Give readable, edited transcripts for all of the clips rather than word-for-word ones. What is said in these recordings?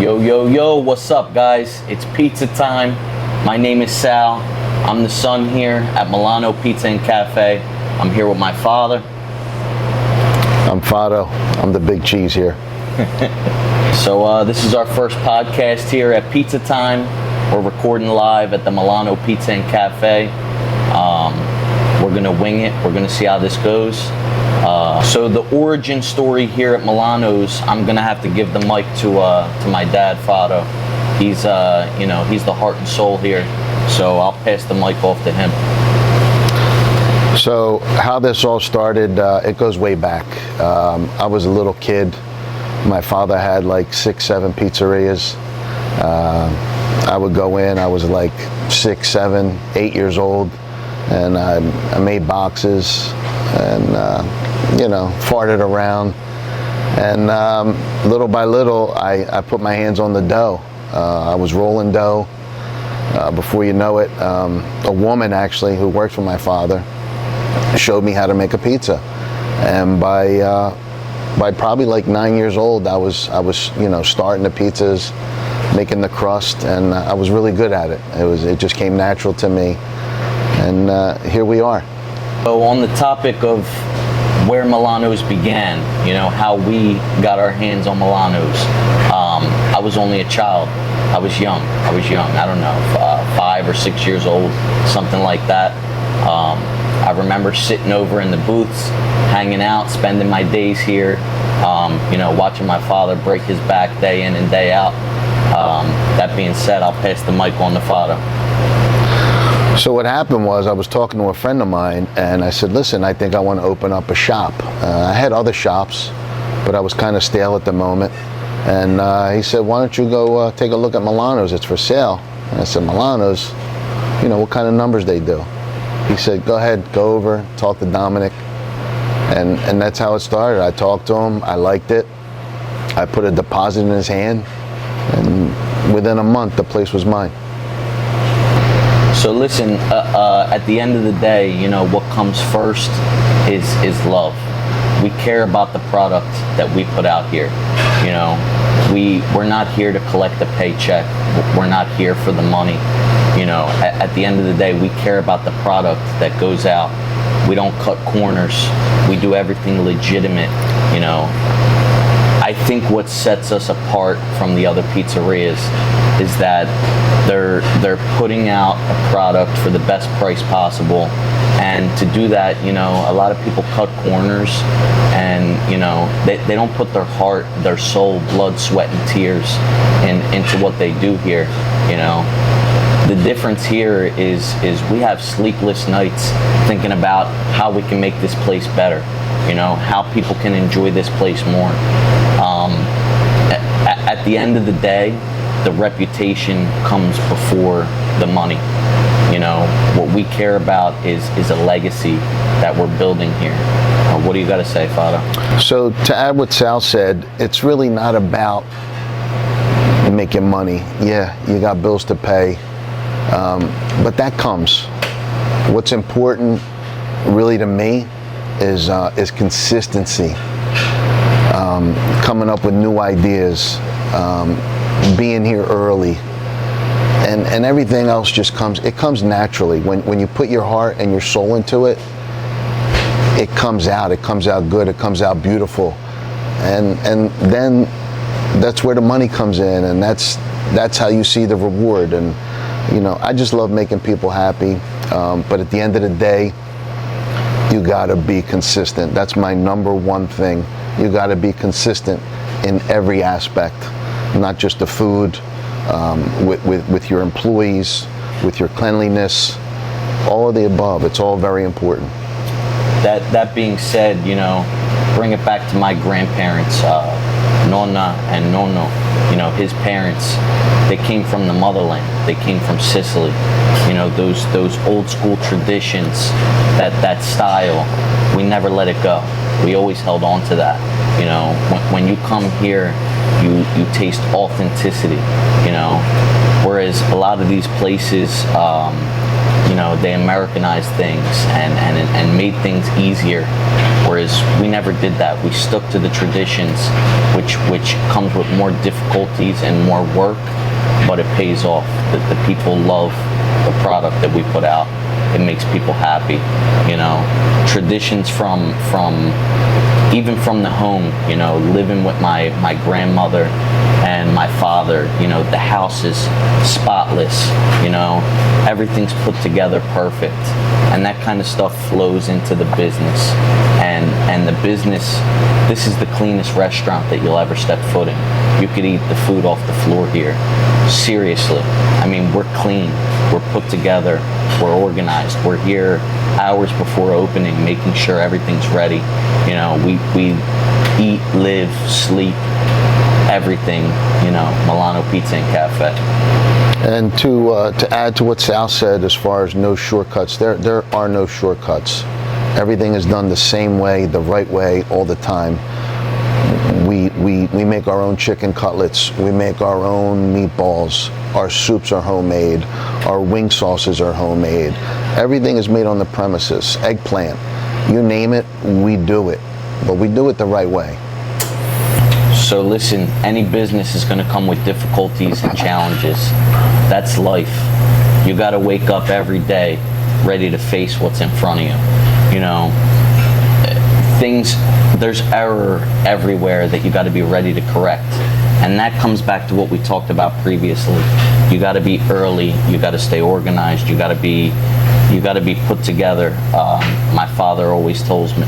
Yo, what's up, guys? It's pizza time. My name is Sal. I'm the son here at Milano Pizza and Cafe. I'm here with my father. I'm Faro. I'm the big cheese here. So this is our first podcast here at Pizza Time. We're recording live at the Milano Pizza and Cafe. We're gonna wing it. We're gonna see how this goes. So the origin story here at Milano's, I'm gonna have to give the mic to my dad, Faro. He's he's the heart and soul here. So I'll pass the mic off to him. So how this all started, it goes way back. I was a little kid. My father had like 6, 7 pizzerias. I would go in, I was like 6, 7, 8 years old, and I made boxes and farted around, and little by little I put my hands on the dough. I was rolling dough. Before you know it, a woman actually who worked for my father showed me how to make a pizza, and by probably like 9 years old, I was starting the pizzas, making the crust, and I was really good at it. It just came natural to me, and here we are. So on the topic of where Milano's began, how we got our hands on Milano's. I was only a child. I was young. I don't know, 5 or 6 years old, something like that. I remember sitting over in the booths, hanging out, spending my days here, watching my father break his back day in and day out. That being said, I'll pass the mic on to Faro. So what happened was I was talking to a friend of mine, and I said, listen, I think I want to open up a shop. I had other shops, but I was kind of stale at the moment. And he said, why don't you go take a look at Milano's? It's for sale. And I said, Milano's? What kind of numbers they do? He said, go ahead, go over, talk to Dominic. And that's how it started. I talked to him. I liked it. I put a deposit in his hand. And within a month, the place was mine. So listen, at the end of the day, what comes first is love. We care about the product that we put out here. We're not here to collect a paycheck. We're not here for the money. At the end of the day, we care about the product that goes out. We don't cut corners. We do everything legitimate. I think what sets us apart from the other pizzerias is that they're putting out a product for the best price possible, and to do that, a lot of people cut corners, and they don't put their heart, their soul, blood, sweat, and tears into what they do here. The difference here is we have sleepless nights thinking about how we can make this place better, how people can enjoy this place more. At the end of the day, the reputation comes before the money. What we care about is a legacy that we're building here. What do you got to say, Fado? So to add what Sal said, it's really not about making money. Yeah, you got bills to pay, but that comes. What's important really to me is consistency, coming up with new ideas, being here early, and everything else just comes naturally. When you put your heart and your soul into it, it comes out good, it comes out beautiful, and then that's where the money comes in, and that's how you see the reward. And I just love making people happy, but at the end of the day, you gotta be consistent. That's my number one thing. You gotta be consistent in every aspect, not just the food, with your employees, with your cleanliness, all of the above. It's all very important. That being said, bring it back to my grandparents, Nonna and Nonno. His parents, they came from the motherland. They came from Sicily. Those old school traditions, that style, we never let it go. We always held on to that. When you come here, you taste authenticity. Whereas a lot of these places, they Americanized things and made things easier, whereas we never did that. We stuck to the traditions, which comes with more difficulties and more work, but it pays off. The people love the product that we put out. It makes people happy. Traditions from even from the home, living with my grandmother and my father, the house is spotless, everything's put together perfect. And that kind of stuff flows into the business. And the business, this is the cleanest restaurant that you'll ever step foot in. You could eat the food off the floor here. Seriously. I mean, we're clean, we're put together, we're organized. We're here hours before opening, making sure everything's ready. We eat, live, sleep, everything, Milano Pizza and Cafe. And to add to what Sal said, as far as no shortcuts, there are no shortcuts. Everything is done the same way, the right way, all the time. We make our own chicken cutlets. We make our own meatballs. Our soups are homemade. Our wing sauces are homemade. Everything is made on the premises. Eggplant, you name it, we do it. But we do it the right way. So listen, any business is going to come with difficulties and challenges. That's life. You got to wake up every day ready to face what's in front of you. There's error everywhere that you got to be ready to correct. And that comes back to what we talked about previously. You got to be early, you got to stay organized, you got to be put together. My father always tells me,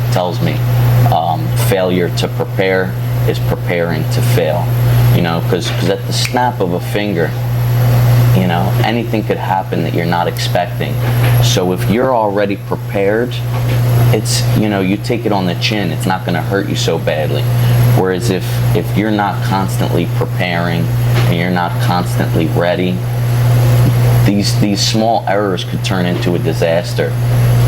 failure to prepare is preparing to fail. Because at the snap of a finger, anything could happen that you're not expecting. So if you're already prepared, it's, you take it on the chin. It's not going to hurt you so badly. Whereas if you're not constantly preparing and you're not constantly ready, these small errors could turn into a disaster.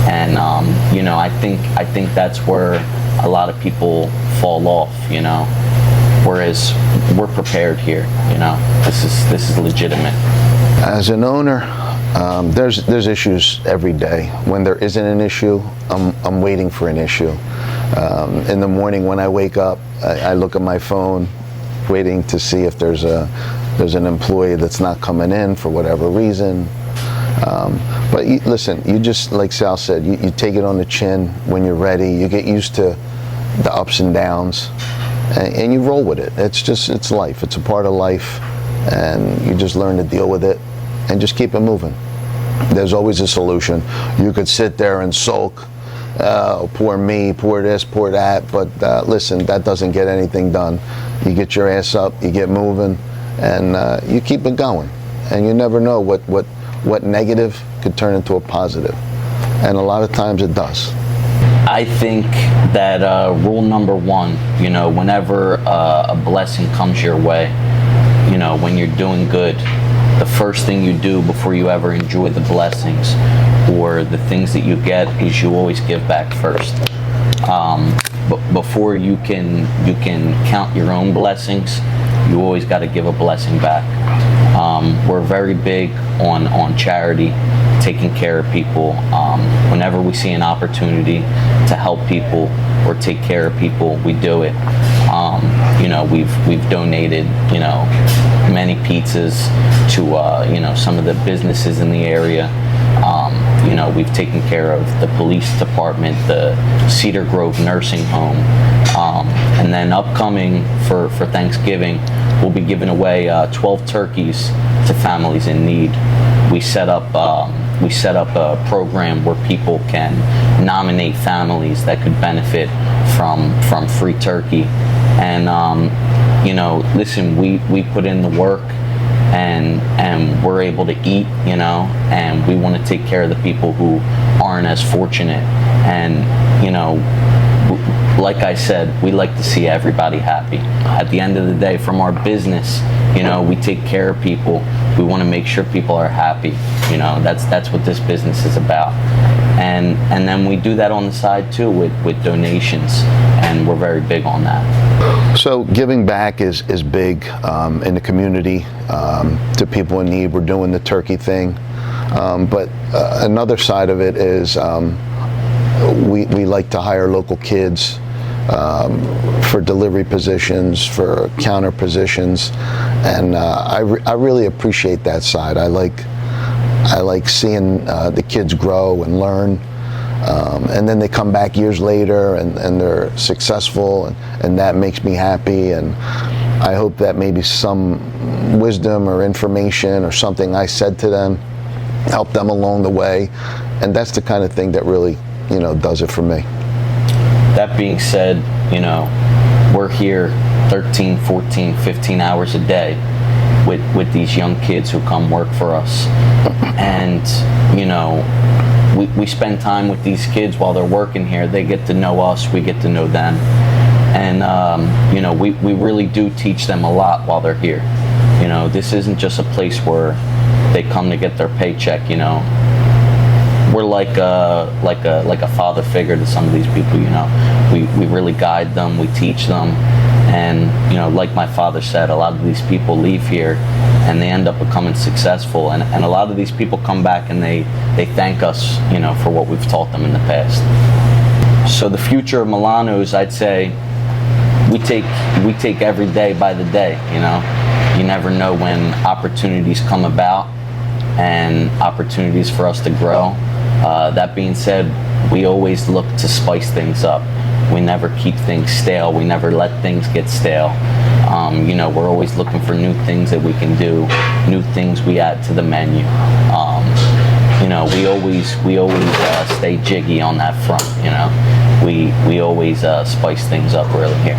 And I think that's where a lot of people fall off. Whereas we're prepared here. This is legitimate. As an owner, there's issues every day. When there isn't an issue, I'm waiting for an issue. In the morning when I wake up, I look at my phone, waiting to see if there's an employee that's not coming in for whatever reason. But listen, you just, like Sal said, you take it on the chin when you're ready. You get used to the ups and downs, and you roll with it. It's life. It's a part of life, and you just learn to deal with it and just keep it moving. There's always a solution. You could sit there and sulk, poor me, poor this, poor that, but listen, that doesn't get anything done. You get your ass up, you get moving, and you keep it going. And you never know what negative could turn into a positive. And a lot of times it does. I think that rule number one, whenever a blessing comes your way, when you're doing good, the first thing you do before you ever enjoy the blessings or the things that you get is you always give back first. But before you can count your own blessings, you always got to give a blessing back. We're very big on charity, taking care of people. Whenever we see an opportunity to help people or take care of people, we do it. We've donated many pizzas to some of the businesses in the area. We've taken care of the police department, the Cedar Grove nursing home, and then upcoming for Thanksgiving, we'll be giving away 12 turkeys to families in need. We set up a program where people can nominate families that could benefit from free turkey. And listen, we put in the work, and we're able to eat, and we want to take care of the people who aren't as fortunate. And like I said, we like to see everybody happy. At the end of the day, from our business, we take care of people. We want to make sure people are happy. That's what this business is about. And then we do that on the side too with donations, and we're very big on that. So giving back is big in the community to people in need. We're doing the turkey thing. But another side of it is we like to hire local kids for delivery positions, for counter positions, and I really appreciate that side. I like seeing the kids grow and learn, and then they come back years later and they're successful, and that makes me happy. And I hope that maybe some wisdom or information or something I said to them helped them along the way, and that's the kind of thing that really, does it for me. That being said, we're here 13, 14, 15 hours a day with these young kids who come work for us. And, we spend time with these kids while they're working here. They get to know us, we get to know them. And, we really do teach them a lot while they're here. This isn't just a place where they come to get their paycheck, We're like a father figure to some of these people, We really guide them, we teach them, and like my father said, a lot of these people leave here and they end up becoming successful, and a lot of these people come back and they thank us, for what we've taught them in the past. So the future of Milano's, I'd say, we take every day by the day. You never know when opportunities come about and opportunities for us to grow. That being said, we always look to spice things up. We never keep things stale. We never let things get stale. We're always looking for new things that we can do, new things we add to the menu. We always stay jiggy on that front. We always spice things up really here.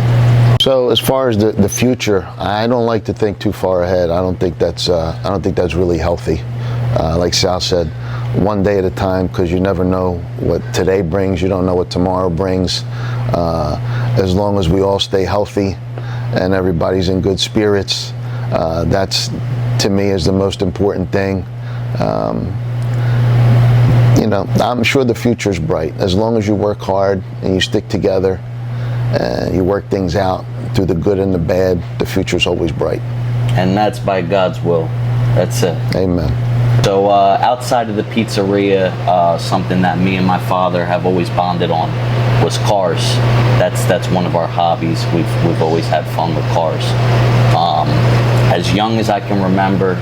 So as far as the future, I don't like to think too far ahead. I don't think that's really healthy. Like Sal said, one day at a time, because you never know what today brings. You don't know what tomorrow brings. As long as we all stay healthy and everybody's in good spirits, that's, to me, is the most important thing. I'm sure the future's bright. As long as you work hard and you stick together and you work things out through the good and the bad, the future's always bright. And that's by God's will. That's it. Amen. So outside of the pizzeria, something that me and my father have always bonded on was cars. That's one of our hobbies. We've always had fun with cars. As young as I can remember,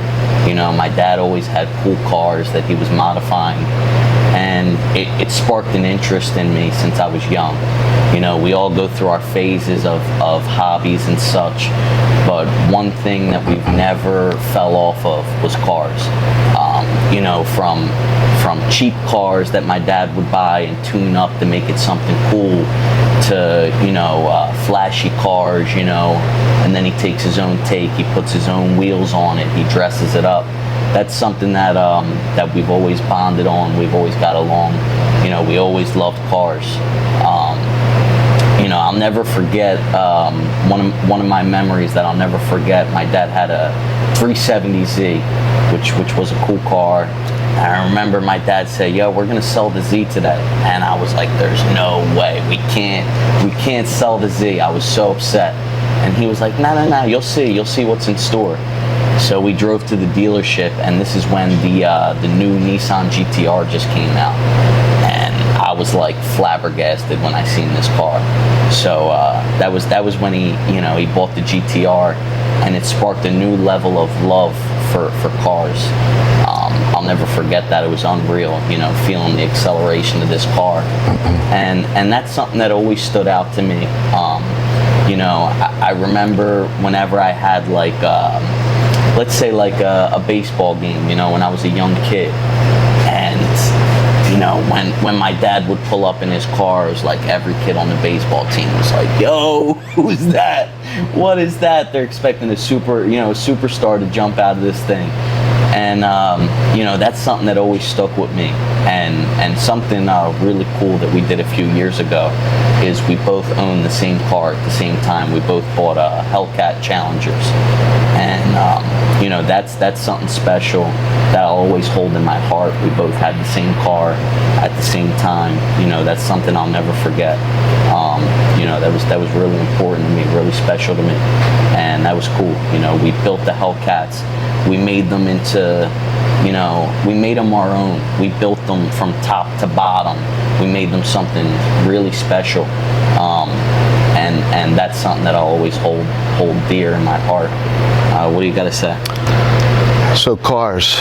my dad always had cool cars that he was modifying, and it sparked an interest in me since I was young. We all go through our phases of hobbies and such, but one thing that we've never fell off of was cars. From cheap cars that my dad would buy and tune up to make it something cool, to flashy cars, and then he takes his own take, he puts his own wheels on it, he dresses it up. That's something that we've always bonded on. We've always got along. We always loved cars. I'll never forget one of my memories that I'll never forget. My dad had a 370Z, which was a cool car. And I remember my dad say, "Yo, we're gonna sell the Z today," and I was like, "There's no way, we can't sell the Z." I was so upset, and he was like, "No, you'll see what's in store." So we drove to the dealership, and this is when the new Nissan GTR just came out, and I was like flabbergasted when I seen this car. So that was when he bought the GTR, and it sparked a new level of love for cars. I'll never forget that. It was unreal, feeling the acceleration of this car, and that's something that always stood out to me. I remember whenever I had let's say a baseball game, when I was a young kid, and when my dad would pull up in his car, it was like every kid on the baseball team was like, "Yo, who's that? What is that?" They're expecting a superstar to jump out of this thing. And that's something that always stuck with me. And something really cool that we did a few years ago is we both owned the same car at the same time. We both bought Hellcat Challengers, and that's something special that I'll always hold in my heart. We both had the same car at the same time. That's something I'll never forget. That was really important to me, really special to me, and that was cool. We built the Hellcats. We made them into you know, we made them our own. We built them from top to bottom. We made them something really special. And that's something that I'll always hold dear in my heart. What do you got to say? So cars.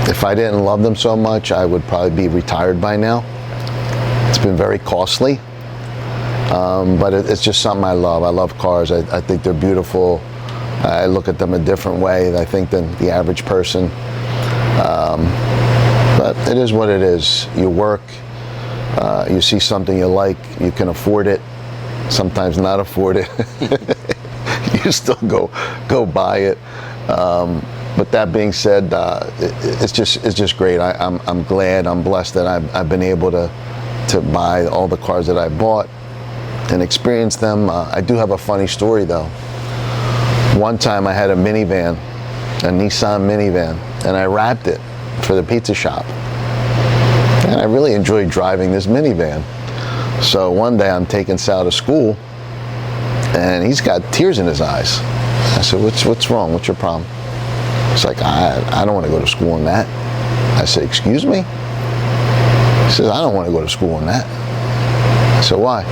If I didn't love them so much, I would probably be retired by now. It's been very costly, but it's just something I love. I love cars. I think they're beautiful. I look at them a different way, I think, than the average person. But it is what it is. You work, you see something you like, you can afford it, sometimes not afford it. You still go buy it. But that being said, it's just great. I'm glad, I'm blessed that I've been able to buy all the cars that I bought and experience them. I do have a funny story though. One time I had a minivan, a Nissan minivan, and I wrapped it for the pizza shop. And I really enjoyed driving this minivan. So one day I'm taking Sal to school, and he's got tears in his eyes. I said, what's wrong? What's your problem? He's like, I don't want to go to school in that. I said, excuse me? He says, I don't want to go to school in that. I said, why?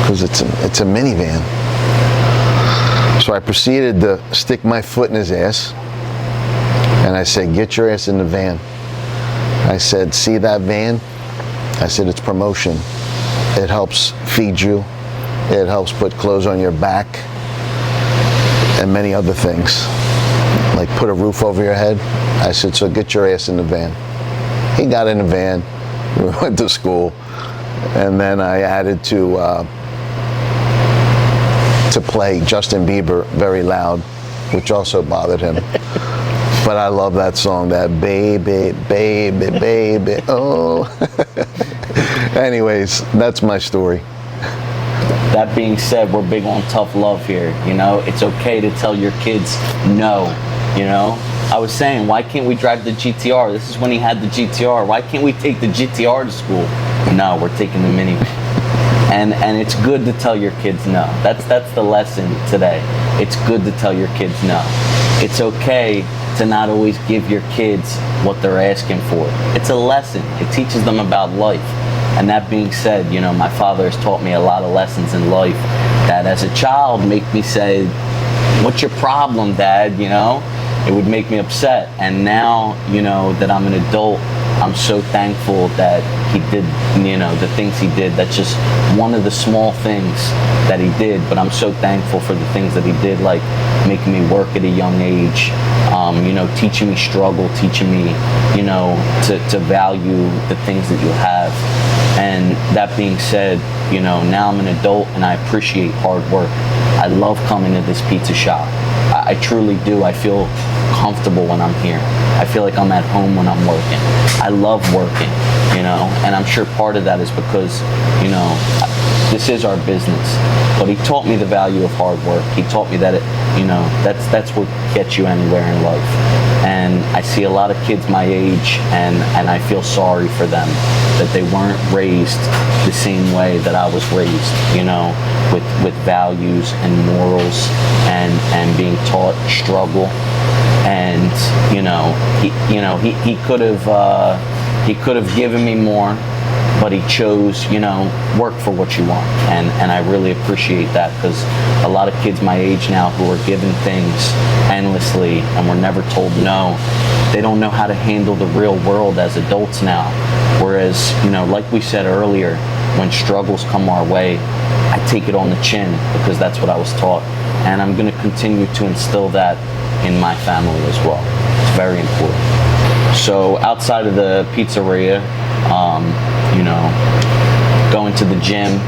Because it's a minivan. So I proceeded to stick my foot in his ass, and I said, get your ass in the van. I said, see that van? I said, it's promotion. It helps feed you. It helps put clothes on your back and many other things, like put a roof over your head. I said, so get your ass in the van. He got in the van. We went to school, and then I added to play Justin Bieber very loud, which also bothered him. But I love that song, that baby, baby, baby, oh. Anyways, that's my story. That being said, we're big on tough love here. You know, it's okay to tell your kids no. You know, I was saying, why can't we drive the GTR? This is when he had the GTR. Why can't we take the GTR to school? No, we're taking the minivan. And it's good to tell your kids no. That's the lesson today. It's good to tell your kids no. It's okay to not always give your kids what they're asking for. It's a lesson. It teaches them about life. And that being said, you know, my father has taught me a lot of lessons in life that as a child make me say, what's your problem, Dad? You know, it would make me upset. And now, you know, that I'm an adult, I'm so thankful that he did, you know, the things he did. That's just one of the small things that he did, but I'm so thankful for the things that he did, like making me work at a young age, you know, teaching me struggle, teaching me, you know, to value the things that you have. And that being said, you know, now I'm an adult and I appreciate hard work. I love coming to this pizza shop. I truly do. I feel comfortable when I'm here. I feel like I'm at home when I'm working. I love working, you know, and I'm sure part of that is because, you know, this is our business. But he taught me the value of hard work. He taught me that, you know, that's what gets you anywhere in life. And I see a lot of kids my age, and I feel sorry for them that they weren't raised the same way that I was raised, you know, with values and morals and being taught struggle. And he could have given me more, but he chose, you know, work for what you want. And I really appreciate that, because a lot of kids my age now who are given things endlessly and were never told no, they don't know how to handle the real world as adults now. Whereas, you know, like we said earlier, when struggles come our way, I take it on the chin, because that's what I was taught. And I'm going to continue to instill that in my family as well. It's very important. So outside of the pizzeria, you know, going to the gym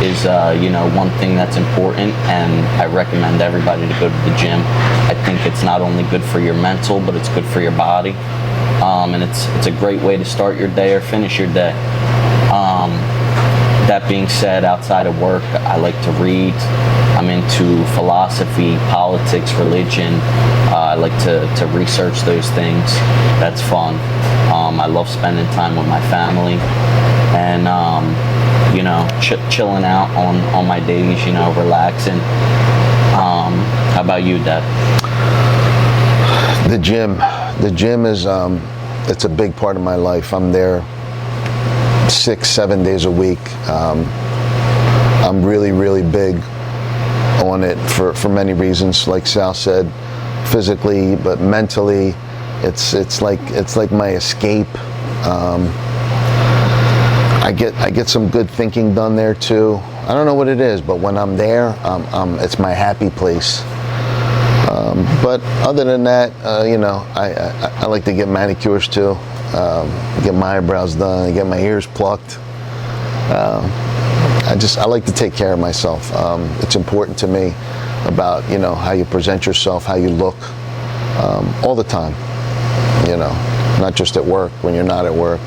is, you know, one thing that's important, and I recommend everybody to go to the gym. I think it's not only good for your mental, but it's good for your body. And it's a great way to start your day or finish your day. That being said, outside of work, I like to read. I'm into philosophy, politics, religion. I like to research those things. That's fun. I love spending time with my family, and you know, chilling out on my days. You know, relaxing. How about you, Dad? The gym is it's a big part of my life. I'm there 6-7 days a week. I'm really big on it for many reasons, like Sal said, physically, but mentally, it's like my escape. I get some good thinking done there too. I don't know what it is, but when I'm there, it's my happy place. But other than that, I like to get manicures too, get my eyebrows done, get my ears plucked. I like to take care of myself. It's important to me about how you present yourself, how you look, all the time. Not just at work when you're not at work.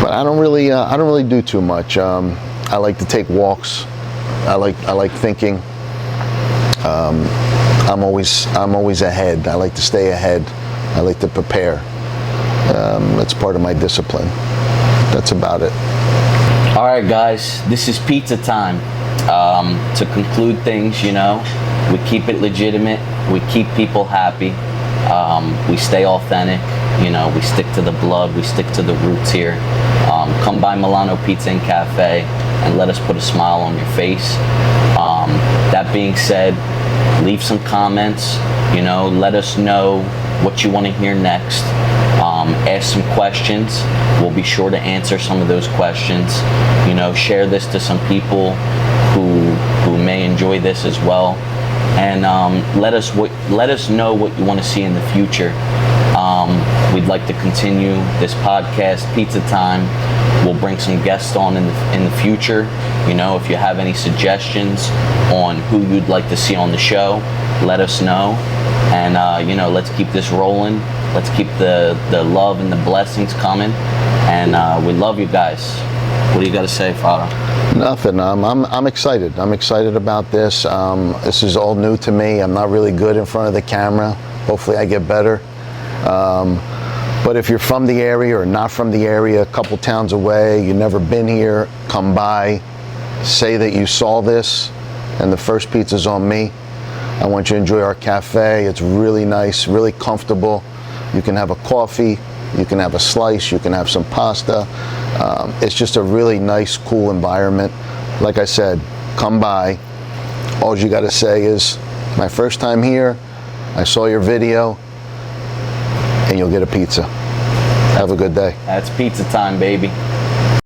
But I don't really do too much. I like to take walks. I like thinking. I'm always ahead. I like to stay ahead. I like to prepare. That's part of my discipline. That's about it. All right, guys, this is pizza time. To conclude things, we keep it legitimate. We keep people happy. We stay authentic. We stick to the blood. We stick to the roots here. Come by Milano Pizza and Cafe and let us put a smile on your face. That being said, leave some comments. Let us know what you want to hear next. Ask some questions. We'll be sure to answer some of those questions. Share this to some people who may enjoy this as well. And let us know what you want to see in the future. We'd like to continue this podcast, Pizza Time. We'll bring some guests on in the future. If you have any suggestions on who you'd like to see on the show, let us know. And let's keep this rolling. Let's keep the love and the blessings coming. And we love you guys. What do you got to say, Faro? Nothing. I'm excited. I'm excited about this. This is all new to me. I'm not really good in front of the camera. Hopefully I get better. But if you're from the area or not from the area, a couple towns away, you've never been here, come by, say that you saw this, and the first pizza's on me. I want you to enjoy our cafe. It's really nice, really comfortable. You can have a coffee, you can have a slice, you can have some pasta. It's just a really nice, cool environment. Like I said, come by. All you got to say is, my first time here, I saw your video, and you'll get a pizza. Have a good day. That's pizza time, baby.